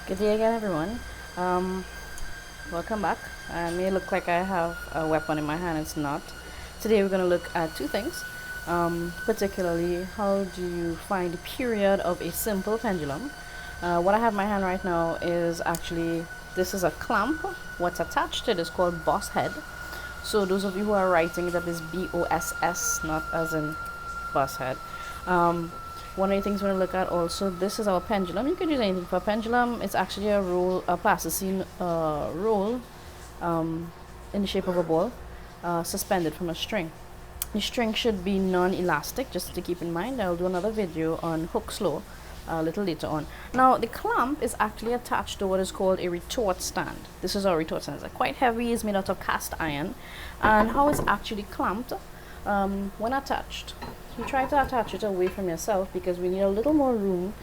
Good day again, everyone. Um, Welcome back. It may look like I have a weapon in my hand, it's not. Today we're going to look at two things, particularly how do you find the period of a simple pendulum. What I have in my hand right now is actually, this is a clamp. What's attached to it is called boss head. So those of you who are writing it up is BOSS, not as in boss head. Um, One of the things we're going to look at also, this is our pendulum. You can use anything for a pendulum. It's actually a roll, a plasticine roll in the shape of a ball, suspended from a string. The string should be non-elastic, just to keep in mind. I'll do another video on Hooke's law a little later on. Now, the clamp is actually attached to what is called a retort stand. This is our retort stand. It's quite heavy, it's made out of cast iron. And how it's actually clamped, when attached, you try to attach it away from yourself because we need a little more room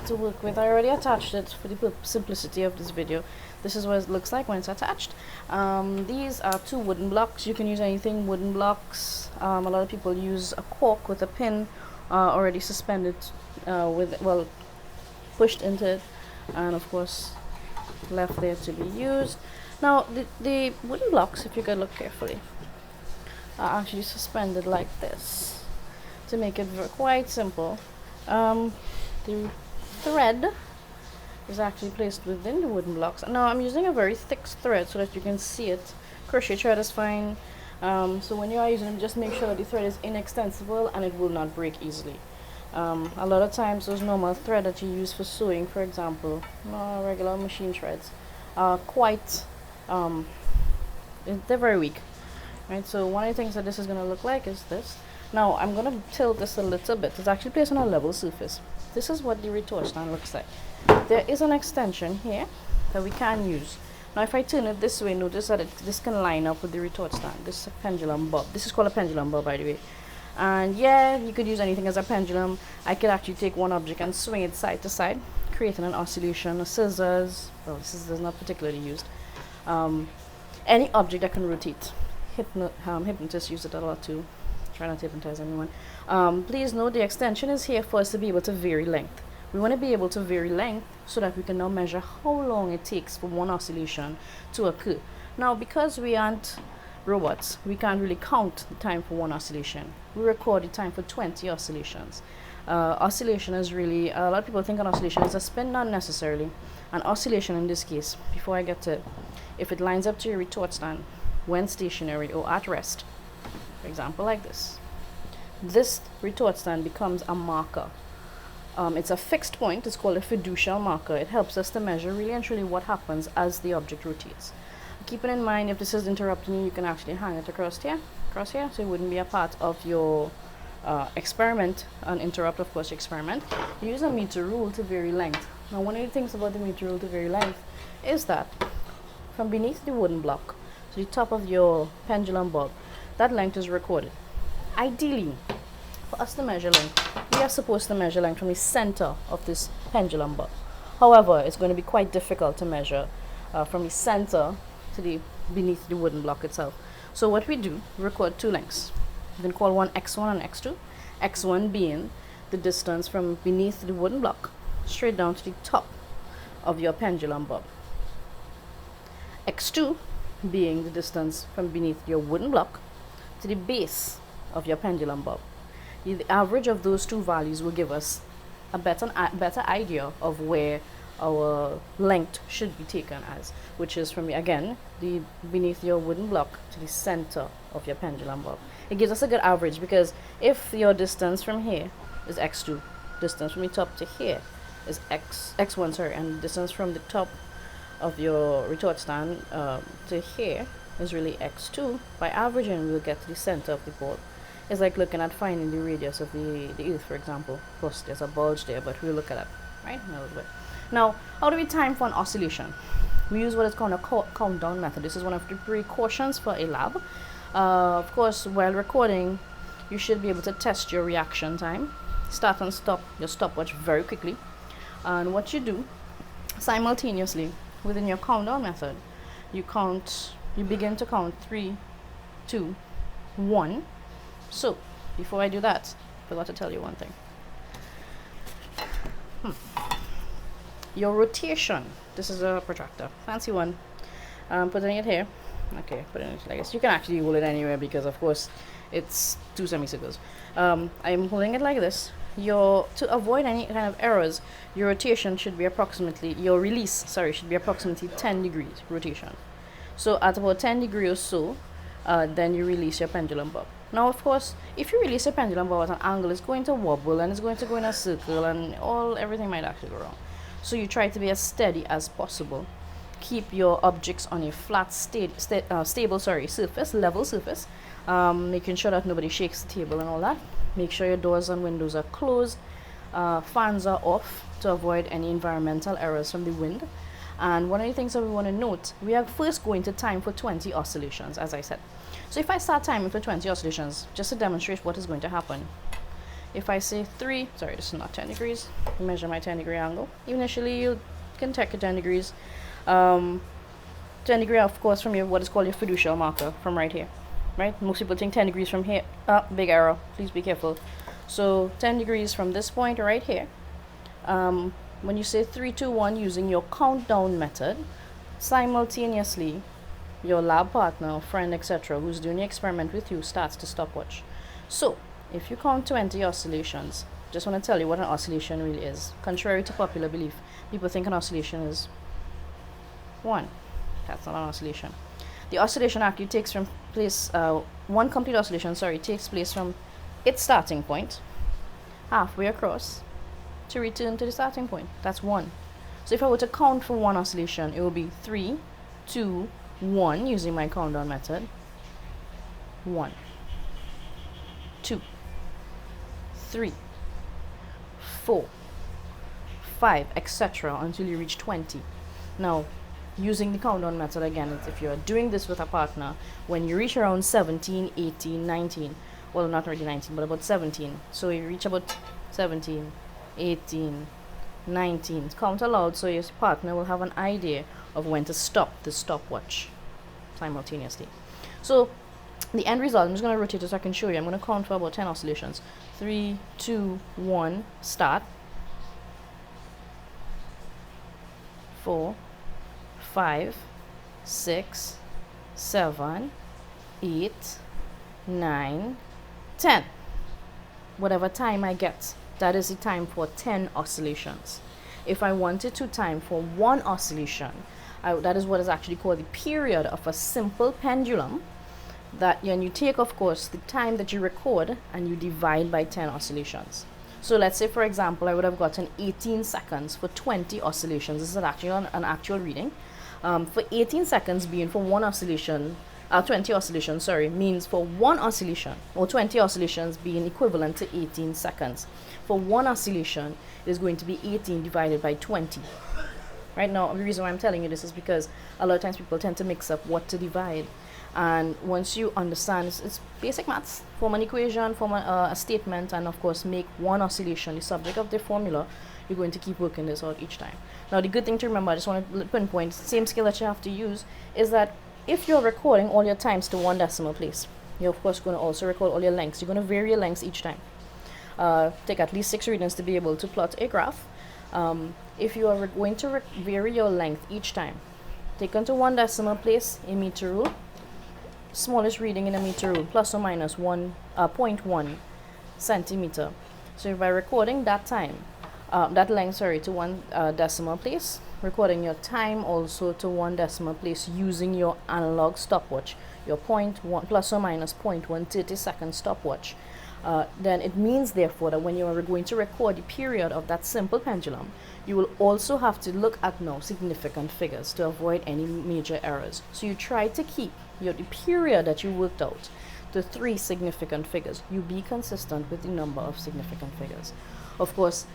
to work with. I already attached it for the simplicity of this video. This is what it looks like when it's attached. These are two wooden blocks. You can use anything, wooden blocks. A lot of people use a cork with a pin already suspended pushed into it, and of course left there to be used. Now the wooden blocks, if you could look carefully, are actually suspended like this to make it quite simple. The thread is actually placed within the wooden blocks. Now I'm using a very thick thread so that you can see it. Crochet thread is fine. So when you are using it, just make sure that the thread is inextensible and it will not break easily. A lot of times those normal thread that you use for sewing, for example, regular machine threads, are quite, they're very weak. Right, so one of the things that this is going to look like is this. Now I'm going to tilt this a little bit. It's actually placed on a level surface. This is what the retort stand looks like. There is an extension here that we can use. Now if I turn it this way, notice that this can line up with the retort stand. This is a pendulum bob. This is called a pendulum bob, by the way. And yeah, you could use anything as a pendulum. I could actually take one object and swing it side to side, creating an oscillation. A scissors, well, scissors is not particularly used. Any object that can rotate. Hypnotists use it a lot too. Try not to hypnotize anyone. Please note the extension is here for us to be able to vary length. We want to be able to vary length so that we can now measure how long it takes for one oscillation to occur. Now, because we aren't robots, we can't really count the time for one oscillation. We record the time for 20 oscillations. Oscillation is really, a lot of people think an oscillation is a spin, not necessarily. An oscillation in this case, before I get to it, if it lines up to your retort stand when stationary or at rest, for example like this retort stand becomes a marker. It's a fixed point. It's called a fiducial marker. It helps us to measure really and truly what happens as the object rotates. Keep it in mind, if this is interrupting you, you can actually hang it across here, so it wouldn't be a part of your experiment and interrupt, of course, your experiment. You use a meter rule to vary length. Now, one of the things about the meter rule to vary length is that from beneath the wooden block to the top of your pendulum bob, that length is recorded. Ideally, for us to measure length, we are supposed to measure length from the center of this pendulum bob. However, it's going to be quite difficult to measure from the center to the beneath the wooden block itself. So what we do, we record two lengths. You can call one x1 and x2. x1 being the distance from beneath the wooden block straight down to the top of your pendulum bob. x2 being the distance from beneath your wooden block to the base of your pendulum bob. The average of those two values will give us a better idea of where our length should be taken as, which is from, again, the beneath your wooden block to the center of your pendulum bob. It gives us a good average, because if your distance from here is x2, distance from the top to here is x1, sorry, and distance from the top of your retort stand to here is really x2, by averaging we'll get to the center of the ball. It's like looking at finding the radius of the earth, for example. Of course, there's a bulge there, but we'll look at that right in a little bit. Now, how do we time for an oscillation? We use what is called a countdown method. This is one of the precautions for a lab. Of course, while recording, you should be able to test your reaction time. Start and stop your stopwatch very quickly. And what you do simultaneously within your countdown method, you begin to count 3, 2, 1. So, before I do that, I forgot to tell you one thing. Your rotation, this is a protractor, fancy one. Putting it here. Okay, putting it like this. You can actually hold it anywhere because of course it's two semicircles. I'm holding it like this. To avoid any kind of errors, your rotation should be approximately, your release, sorry, should be approximately 10 degrees rotation. So at about 10 degrees or so, then you release your pendulum bob. Now, of course, if you release your pendulum bob at an angle, it's going to wobble and it's going to go in a circle and everything might actually go wrong. So you try to be as steady as possible. Keep your objects on a flat, stable surface, level surface, making sure that nobody shakes the table and all that. Make sure your doors and windows are closed, fans are off to avoid any environmental errors from the wind. And one of the things that we want to note, we are first going to time for 20 oscillations, as I said. So if I start timing for 20 oscillations, just to demonstrate what is going to happen, if I say 3, sorry, this is not 10 degrees, measure my 10-degree angle. Initially, you can take a 10 degrees. 10 degree, of course, from your what is called your fiducial marker from right here, right? Most people think 10 degrees from here. Big arrow, please be careful. So 10 degrees from this point right here. When you say 3, 2, 1 using your countdown method, simultaneously your lab partner, friend, etc., who's doing the experiment with you starts the stopwatch. So if you count 20 oscillations, just want to tell you what an oscillation really is. Contrary to popular belief, people think an oscillation is 1. That's not an oscillation. The oscillation actually takes from place, one complete oscillation, takes place from its starting point, halfway across, to return to the starting point. That's 1. So if I were to count for one oscillation, it will be 3, 2, 1, using my countdown method. 1, 2, 3, 4, 5, etc. until you reach 20. Now, using the countdown method again, if you're doing this with a partner, when you reach around 17, 18, 19, well, not really 19, but about 17. So you reach about 17, 18, 19, count aloud so your partner will have an idea of when to stop the stopwatch simultaneously. So the end result, I'm just going to rotate it so I can show you. I'm going to count for about 10 oscillations. 3, 2, 1, start. 4, 5, 6, 7, 8, 9, 10. Whatever time I get, that is the time for 10 oscillations. If I wanted to time for one oscillation, that is what is actually called the period of a simple pendulum. That when you take, of course, the time that you record and you divide by 10 oscillations. So let's say, for example, I would have gotten 18 seconds for 20 oscillations. This is actually an actual reading. For 18 seconds being for one oscillation, 20 oscillations, means for one oscillation, or 20 oscillations being equivalent to 18 seconds. For one oscillation, it is going to be 18 divided by 20. Right now, the reason why I'm telling you this is because a lot of times people tend to mix up what to divide. And once you understand, it's basic maths, form an equation, form a statement, and of course make one oscillation the subject of the formula, you're going to keep working this out each time. Now, the good thing to remember, I just want to pinpoint, same skill that you have to use, is that if you're recording all your times to one decimal place, you're of course going to also record all your lengths. You're going to vary your lengths each time. Take at least 6 readings to be able to plot a graph. If you are going to vary your length each time, take onto one decimal place a meter rule, smallest reading in a meter rule, plus or minus 0.1 centimeter. So if by recording that time, that length, to one decimal place, recording your time also to one decimal place using your analog stopwatch, your 0.1 plus or minus 0.1 30-second stopwatch, then it means therefore that when you are going to record the period of that simple pendulum, you will also have to look at now significant figures to avoid any major errors. So you try to keep the period that you worked out to 3 significant figures. You be consistent with the number of significant figures. Of course,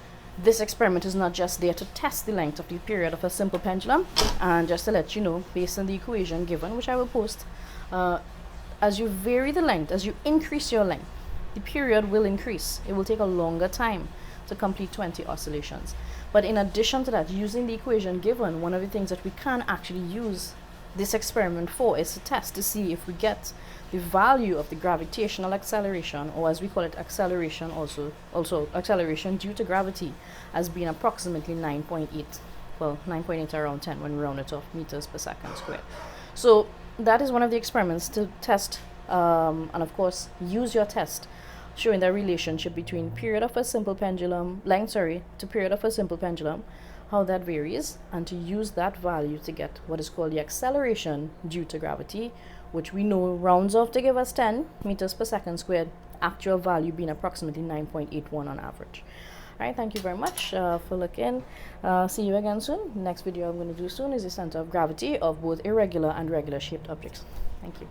this experiment is not just there to test the length of the period of a simple pendulum, and just to let you know, based on the equation given, which I will post, as you vary the length, as you increase your length, the period will increase. It will take a longer time to complete 20 oscillations. But in addition to that, using the equation given, one of the things that we can actually use this experiment for is to test to see if we get the value of the gravitational acceleration, or as we call it, acceleration also acceleration due to gravity, as being approximately 9.8. well, 9.8 around 10 when we round it off meters per second squared. So that is one of the experiments to test, and of course use your test, showing the relationship between period of a simple pendulum, length, to period of a simple pendulum, how that varies, and to use that value to get what is called the acceleration due to gravity, which we know rounds off to give us 10 meters per second squared, actual value being approximately 9.81 on average. All right, thank you very much for looking. See you again soon. Next video I'm going to do soon is the center of gravity of both irregular and regular shaped objects. Thank you.